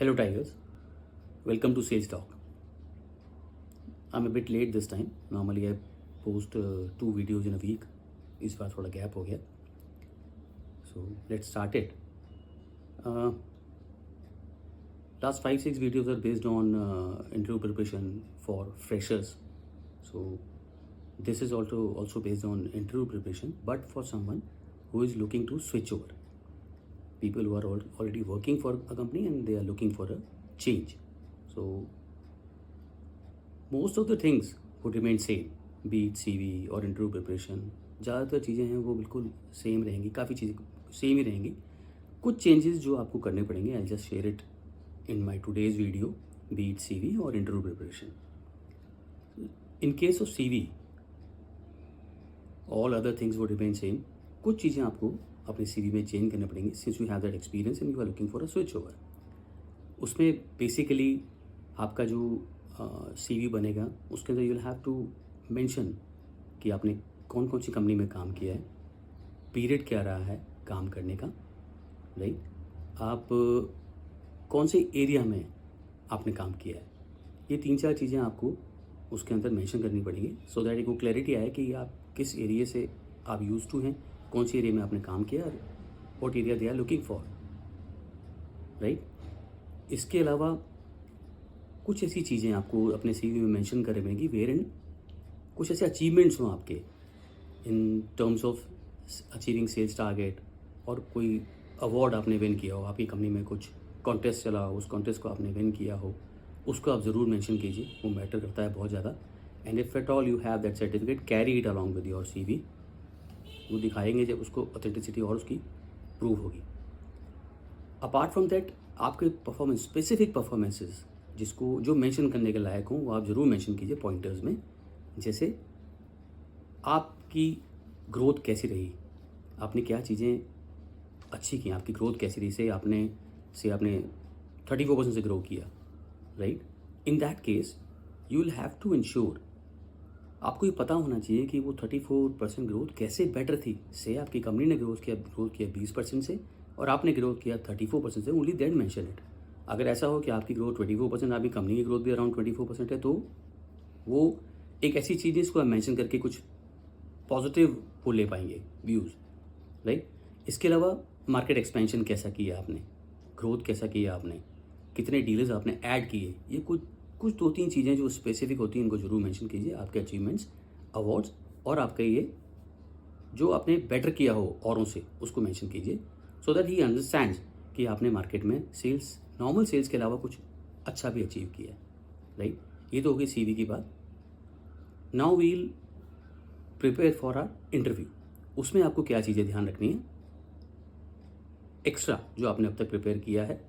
Hello Tigers, welcome to Sales Talk. I'm a bit late this time. Normally I post 2 videos in a week. इस बार थोड़ा gap हो गया. So let's start it. Last 5-6 videos are based on interview preparation for freshers. So this is also based on interview preparation, but for someone who is looking to switch over. People who are already working for a company and they are looking for a change. So most of the things would remain same, be it CV और interview preparation. ज़्यादातर चीज़ें हैं वो बिल्कुल same रहेंगी, काफ़ी चीज़ें same ही रहेंगी. कुछ चेंजेस जो आपको करने पड़ेंगे, I'll just share it in my today's video, be it CV or interview preparation. In case of CV, all other things would remain same. कुछ चीज़ें आपको अपने CV में चेंज करने पड़ेंगी since you have that experience and you are looking for a switch over. उसमें basically आपका जो CV बनेगा उसके अंदर you will have to mention कि आपने कौन कौन सी कंपनी में काम किया है, पीरियड क्या रहा है काम करने का, राइट, आप कौन से एरिया में आपने काम किया है. ये 3-4 चीज़ें आपको उसके अंदर मेंशन करनी पड़ेंगी सो दैट एक क्लैरिटी आए कि आप किस एरिया से आप यूज टू हैं, कौन सी एरिया में आपने काम किया, what area they are looking for, right. इसके अलावा कुछ ऐसी चीज़ें आपको अपने CV में मेंशन करनी पड़ेंगी वेयर इन कुछ ऐसे अचीवमेंट्स हों आपके in terms of achieving sales target, और कोई अवार्ड आपने विन किया हो, आपकी कंपनी में कुछ कॉन्टेस्ट चला हो, उस कॉन्टेस्ट को आपने विन किया हो, उसको आप ज़रूर मेंशन कीजिए, वो मैटर करता है बहुत ज़्यादा. And if at all you have that certificate, carry it along with your CV. वो दिखाएंगे जब उसको ऑथेंटिसिटी और उसकी प्रूव होगी. अपार्ट फ्रॉम दैट आपके परफॉर्मेंस, स्पेसिफिक परफॉर्मेंसेस जिसको जो मेंशन करने के लायक हों वो आप ज़रूर मेंशन कीजिए पॉइंटर्स में. जैसे आपकी ग्रोथ कैसी रही, आपने क्या चीज़ें अच्छी की, आपकी ग्रोथ कैसी रही, से आपने 34% से ग्रो किया, right. In that case you will have to ensure, आपको ये पता होना चाहिए कि वो 34% ग्रोथ कैसे बेटर थी. से आपकी कंपनी ने ग्रोथ किया 20% से और आपने ग्रोथ किया 34% से, ओनली देन मेंशन इट. अगर ऐसा हो कि आपकी ग्रोथ 24%, आपकी कंपनी की ग्रोथ भी अराउंड 24% है, तो वो एक ऐसी चीज़ है जिसको आप मेंशन करके कुछ पॉजिटिव वो ले पाएंगे व्यूज़, राइट. इसके अलावा मार्केट एक्सपेंशन कैसा किया आपने, ग्रोथ कैसा किया आपने, कितने डीलर्स आपने ऐड किए, ये कुछ 2-3 चीज़ें जो स्पेसिफिक होती हैं इनको ज़रूर मेंशन कीजिए. आपके अचीवमेंट्स, अवार्ड्स और आपका ये जो आपने बेटर किया हो औरों से उसको मेंशन कीजिए सो दैट ही अंडरस्टैंड्स कि आपने मार्केट में सेल्स, नॉर्मल सेल्स के अलावा कुछ अच्छा भी अचीव किया है, राइट. ये तो होगी CV की बात. Now we'll prepare for our interview. उसमें आपको क्या चीज़ें ध्यान रखनी है एक्स्ट्रा जो आपने अब तक प्रिपेयर किया है,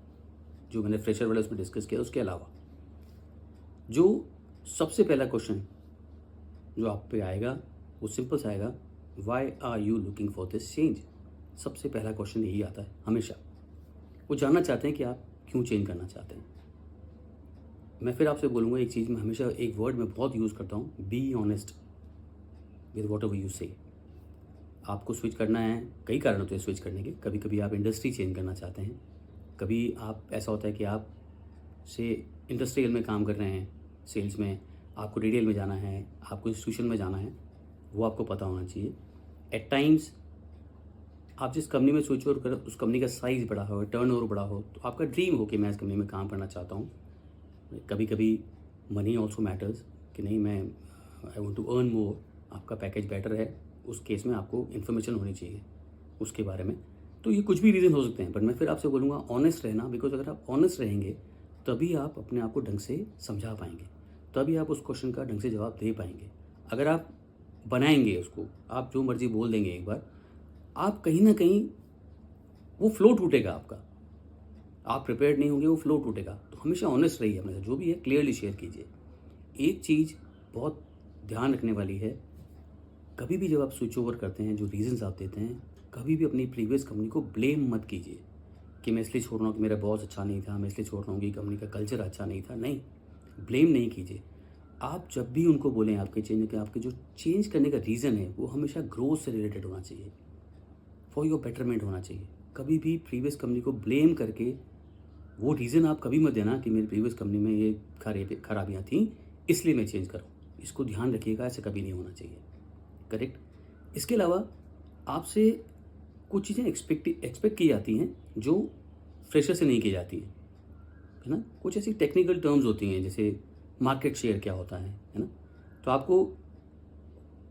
जो मैंने फ्रेशर वाले उसमें डिस्कस किया. उसके अलावा जो सबसे पहला क्वेश्चन जो आप पे आएगा वो सिंपल सा आएगा, why are you looking for this change. सबसे पहला क्वेश्चन यही आता है हमेशा. वो जानना चाहते हैं कि आप क्यों चेंज करना चाहते हैं. मैं फिर आपसे बोलूँगा एक चीज़, मैं हमेशा एक वर्ड में बहुत यूज़ करता हूँ, be honest with what ever you से. आपको स्विच करना है, कई कारण होते हैं स्विच करने के. कभी कभी आप इंडस्ट्री चेंज करना चाहते हैं, कभी आप ऐसा होता है कि आप से इंडस्ट्रियल में काम कर रहे हैं, सेल्स में, आपको रिटेल में जाना है, आपको इंस्टीट्यूशन में जाना है, वो आपको पता होना चाहिए. एट टाइम्स आप जिस कंपनी में स्विच ओवर करें उस कंपनी का साइज़ बड़ा हो, टर्नओवर बड़ा हो, तो आपका ड्रीम हो कि मैं इस कंपनी में काम करना चाहता हूँ. कभी कभी मनी ऑल्सो मैटर्स, कि नहीं मैं I want to earn more, आपका पैकेज बेटर है, उस केस में आपको इन्फॉर्मेशन होनी चाहिए उसके बारे में. तो ये कुछ भी रीज़न हो सकते हैं, बट मैं फिर आपसे बोलूँगा ऑनेस्ट रहना, बिकॉज अगर आप ऑनेस्ट रहेंगे तभी आप अपने आप को ढंग से समझा पाएंगे, तभी आप उस क्वेश्चन का ढंग से जवाब दे पाएंगे. अगर आप बनाएंगे उसको, आप जो मर्जी बोल देंगे एक बार, आप कहीं ना कहीं वो फ्लो टूटेगा आपका, आप प्रिपेयर्ड नहीं होंगे, वो फ्लो टूटेगा. तो हमेशा ऑनेस्ट रहिए अपने साथ, जो भी है क्लियरली शेयर कीजिए. एक चीज़ बहुत ध्यान रखने वाली है, कभी भी जब आप स्विच ओवर करते हैं, जो रीजंस आप देते हैं, कभी भी अपनी प्रीवियस कंपनी को ब्लेम मत कीजिए कि मैं इसलिए छोड़ रहा हूँ कि मेरा बॉस अच्छा नहीं था, मैं इसलिए छोड़ रहा हूँ कि कंपनी का कल्चर अच्छा नहीं था. नहीं, ब्लेम नहीं कीजिए. आप जब भी उनको बोलें आपके चेंज के, आपके जो चेंज करने का रीज़न है वो हमेशा ग्रोथ से रिलेटेड होना चाहिए, फॉर योर बेटरमेंट होना चाहिए. कभी भी प्रीवियस कंपनी को ब्लेम करके वो रीज़न आप कभी मत देना कि मेरी प्रीवियस कंपनी में ये खराबियाँ थी इसलिए मैं चेंज करूँ। इसको ध्यान रखिएगा, ऐसा कभी नहीं होना चाहिए। करेक्ट। इसके अलावा आपसे कुछ चीज़ें एक्सपेक्ट की जाती हैं जो फ्रेशर से नहीं की जाती हैं, है ना। कुछ ऐसी टेक्निकल टर्म्स होती हैं जैसे मार्केट शेयर क्या होता है ना। तो आपको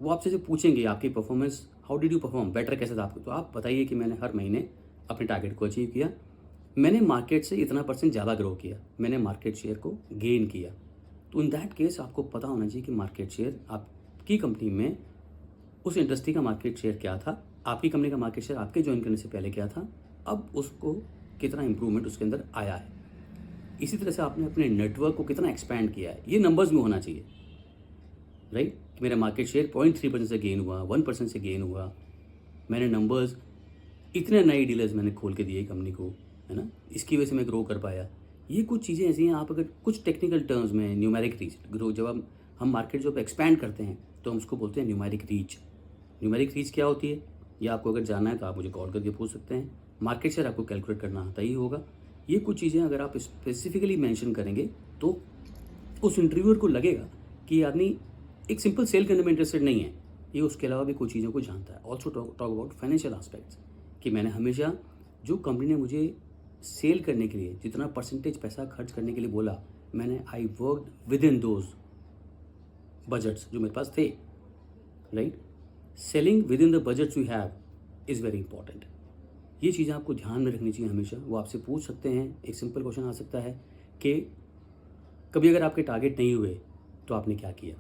वो आपसे जो पूछेंगे आपकी performance, how did you perform, better कैसे था आपको, तो आप बताइए कि मैंने हर महीने अपने टारगेट को अचीव किया, मैंने मार्केट से इतना % ज़्यादा ग्रो किया, मैंने मार्केट शेयर को गेन किया। तो इन दैट केस आपको पता होना चाहिए कि मार्केट शेयर आपकी कंपनी में उस इंडस्ट्री का मार्केट शेयर क्या था, आपकी कंपनी का मार्केट शेयर आपके ज्वाइन करने से पहले क्या था, अब उसको कितना इंप्रूवमेंट उसके अंदर आया है। इसी तरह से आपने अपने नेटवर्क को कितना एक्सपैंड किया है, ये नंबर्स में होना चाहिए, राइट। कि मेरा मार्केट शेयर 0.3% से गेन हुआ, 1% से गेन हुआ, मैंने नंबर्स इतने नए डीलर्स मैंने खोल के दिए कंपनी को, है ना, इसकी वजह से मैं ग्रो कर पाया। ये कुछ चीज़ें ऐसी हैं, आप अगर कुछ टेक्निकल टर्म्स में न्यूमेरिक रीच ग्रो, जब हम मार्केट जो एक्सपैंड करते हैं तो हम उसको बोलते हैं न्यूमेरिक रीच। न्यूमेरिक रीच क्या होती है, ये आपको अगर जानना है तो आप मुझे कॉल करके पूछ सकते हैं। मार्केट शेयर आपको कैलकुलेट करना आता ही होगा। ये कुछ चीज़ें अगर आप स्पेसिफिकली मेंशन करेंगे तो उस इंटरव्यूअर को लगेगा कि ये आदमी एक सिंपल सेल करने में इंटरेस्टेड नहीं है, ये उसके अलावा भी कुछ चीज़ों को जानता है। Also talk about financial aspects, कि मैंने हमेशा जो कंपनी ने मुझे सेल करने के लिए जितना % पैसा खर्च करने के लिए बोला, मैंने I worked with in those budgets जो मेरे पास थे, right. Selling with in the budgets you have is very important. ये चीज़ें आपको ध्यान में रखनी चाहिए हमेशा। वो आपसे पूछ सकते हैं, एक सिंपल क्वेश्चन आ सकता है कि कभी अगर आपके टारगेट नहीं हुए तो आपने क्या किया,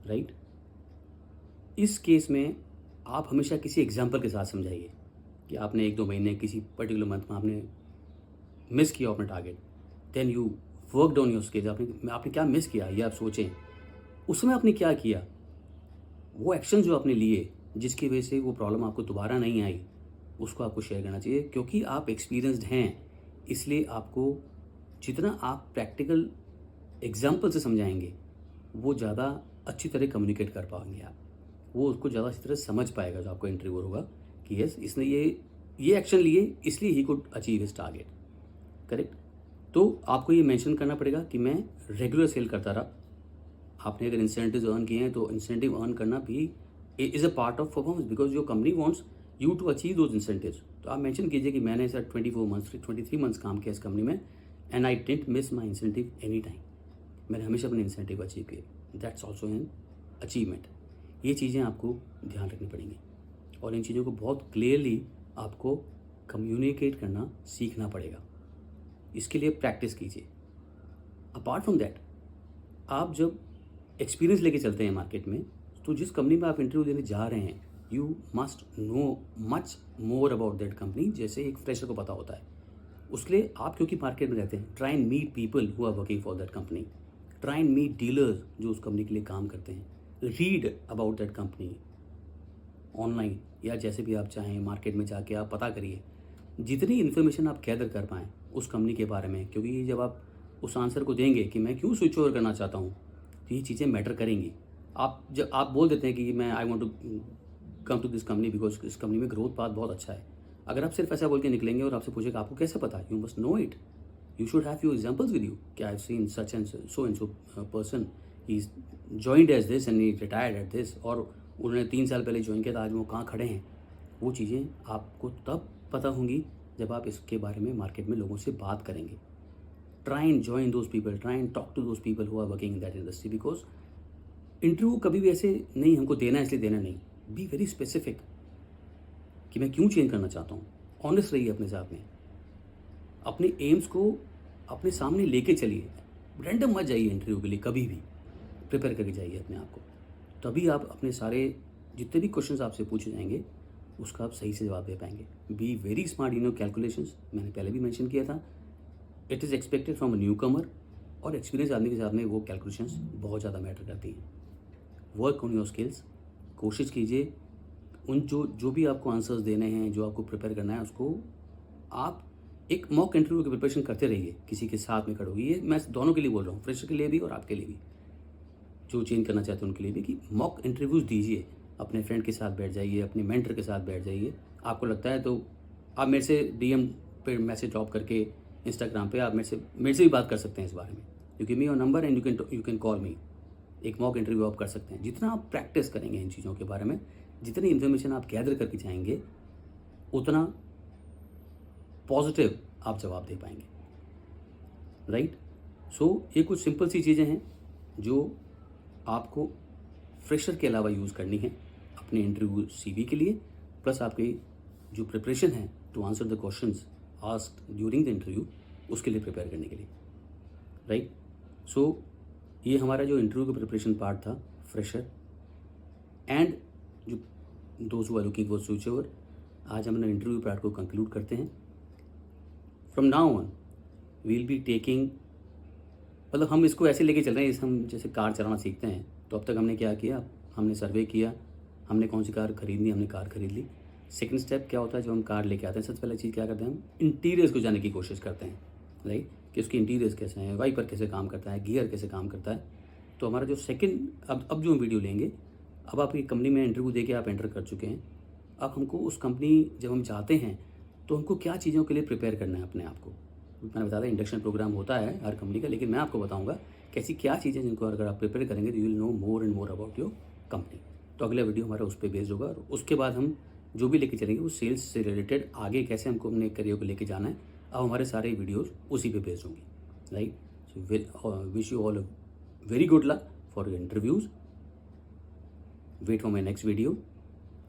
राइट। इस केस में आप हमेशा किसी एग्जाम्पल के साथ समझाइए कि आपने 1-2 महीने किसी पर्टिकुलर मंथ में आपने मिस किया अपना target, then you worked on your skills. आपने क्या मिस किया ये आप सोचें, उस समय आपने क्या किया, वो एक्शन जो आपने लिए जिसकी वजह से वो प्रॉब्लम आपको दोबारा नहीं आई, उसको आपको शेयर करना चाहिए। क्योंकि आप एक्सपीरियंस्ड हैं, इसलिए आपको जितना आप प्रैक्टिकल एग्जाम्पल से समझाएंगे वो ज़्यादा अच्छी तरह कम्युनिकेट कर पाएंगे आप, वो उसको ज़्यादा अच्छी तरह समझ पाएगा जो आपको इंटरव्यूअर होगा कि यस इसने ये एक्शन लिए इसलिए he could achieve his target, correct. तो आपको ये मेंशन करना पड़ेगा कि मैं रेगुलर सेल करता रहा। आपने अगर इंसेंटिव अर्न किए हैं तो इंसेंटिव अर्न करना भी is a part of performance, because your company wants you to achieve those incentives. तो आप मेंशन कीजिए कि मैंने सर 23 मंथ्स काम किया इस कंपनी में and I didn't miss my incentive any time, मैंने हमेशा अपने इंसेंटिव अचीव किए, दैट्स ऑल्सो एन अचीवमेंट। ये चीज़ें आपको ध्यान रखनी पड़ेंगी और इन चीज़ों को बहुत क्लियरली आपको कम्युनिकेट करना सीखना पड़ेगा। इसके लिए प्रैक्टिस कीजिए। अपार्ट फ्रॉम दैट, आप जब एक्सपीरियंस लेके चलते हैं मार्केट में, तो जिस कंपनी में आप इंटरव्यू देने जा रहे हैं you must no much more about that company, जैसे एक फ्रेशर को पता होता है। उसके लिए आप क्योंकि मार्केट में रहते हैं, try and meet people who are working for that company, try and meet dealers जो उस कंपनी के लिए काम करते हैं, read about that company online या जैसे भी आप चाहें, मार्केट में जाके आप पता करिए जितनी इन्फॉर्मेशन आप गैदर कर पाएँ उस कंपनी के बारे में। क्योंकि जब आप उस आंसर को देंगे कि मैं क्यों स्विच ओवर करना चाहता हूँ, तो ये चीज़ें मैटर करेंगी। जब आप बोल देते हैं कि मैं I want to come to this company because इस कंपनी में ग्रोथ पाथ बहुत अच्छा है, अगर आप सिर्फ ऐसा बोल के निकलेंगे और आपसे पूछेगा आपको कैसे पता, you must know it, you should have few examples with you कि I have seen such and so person, he joined as this and he retired at this, और उन्होंने 3 साल पहले ज्वाइन किया था, आज वो कहाँ खड़े हैं। वो चीज़ें आपको तब पता होंगी जब आप इसके बारे में मार्केट में लोगों से बात करेंगे। Try and join those people, try and talk to those people who are working in that industry, because interview कभी भी ऐसे नहीं हमको देना है इसलिए देना नहीं, बी वेरी स्पेसिफिक कि मैं क्यों चेंज करना चाहता हूँ। ऑनेस्ट रहिए अपने साथ में, अपने एम्स को अपने सामने लेके चलिए, रैंडम मत जाइए इंटरव्यू के लिए, कभी भी प्रिपेयर करके जाइए अपने आप को, तभी आप अपने सारे जितने भी क्वेश्चंस आपसे पूछे जाएंगे उसका आप सही से जवाब दे पाएंगे। Be very smart in your calculations, मैंने पहले भी मेंशन किया था, it is expected from a newcomer, और एक्सपीरियंस आदमी के साथ में वो कैलकुलेशंस बहुत ज़्यादा मैटर करती हैं। वर्क ऑन योर स्किल्स, कोशिश कीजिए उन जो भी आपको आंसर्स देने हैं, जो आपको प्रिपेयर करना है, उसको आप एक मॉक इंटरव्यू की प्रिपरेशन करते रहिए, किसी के साथ में खड़े होइए। ये मैं दोनों के लिए बोल रहा हूँ, फ्रेशर के लिए भी और आपके लिए भी, जो चेंज करना चाहते हैं उनके लिए भी, कि मॉक इंटरव्यूज़ दीजिए। अपने फ्रेंड के साथ बैठ जाइए, अपने मेंटर के साथ बैठ जाइए। आपको लगता है तो आप मेरे से DM पे मैसेज ड्रॉप करके इंस्टाग्राम पे आप मेरे से भी बात कर सकते हैं इस बारे में। You give me your number and you can call मी। एक मॉक इंटरव्यू आप कर सकते हैं। जितना आप प्रैक्टिस करेंगे इन चीज़ों के बारे में, जितनी इन्फॉर्मेशन आप गैदर करके जाएंगे, उतना पॉजिटिव आप जवाब दे पाएंगे, राइट। सो ये कुछ सिंपल सी चीज़ें हैं जो आपको फ्रेशर के अलावा यूज़ करनी है अपने इंटरव्यू सीवी के लिए, प्लस आपकी जो प्रिपरेशन है to answer the questions asked during the interview, उसके लिए प्रिपेयर करने के लिए, राइट। सो ये हमारा जो इंटरव्यू का प्रिपरेशन पार्ट था, फ्रेशर एंड जो those who are looking for switch over, आज हम अपना इंटरव्यू पार्ट को कंक्लूड करते हैं। From now on we'll be taking, मतलब हम इसको ऐसे लेके चल रहे हैं हम जैसे कार चलाना सीखते हैं। तो अब तक हमने क्या किया, हमने सर्वे किया, हमने कौन सी कार खरीदनी, हमने कार खरीद ली। सेकंड स्टेप क्या होता है, जब हम कार लेके आते हैं सबसे पहले चीज़ क्या करते हैं, हम इंटीरियर्स को जानने की कोशिश करते हैं, राइट, कि उसके इंटीरियर्स कैसे हैं, वाइपर कैसे काम करता है, गियर कैसे काम करता है। तो हमारा जो सेकंड, अब जो हम वीडियो लेंगे, अब आपकी कंपनी में इंटरव्यू दे के आप एंटर कर चुके हैं, अब हमको उस कंपनी जब हम जाते हैं तो हमको क्या चीज़ों के लिए प्रिपेयर करना है अपने आप को। मैंने बताया था इंडक्शन प्रोग्राम होता है हर कंपनी का, लेकिन मैं आपको बताऊंगा कैसी क्या चीज़ें जिनको अगर आप प्रिपेयर करेंगे तो you will know more and more about your company. तो अगला वीडियो हमारा उस पर बेस्ड होगा, और उसके बाद हम जो भी लेके चलेंगे वो सेल्स से रिलेटेड आगे कैसे हमको अपने करियर को लेके जाना है। अब हमारे सारे वीडियोज़ उसी पे बेस्ड होंगी, right. So wish you all very good luck for your interviews. Wait for my next video.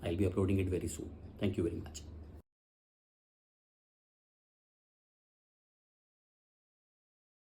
I'll be uploading it very soon. Thank you very much.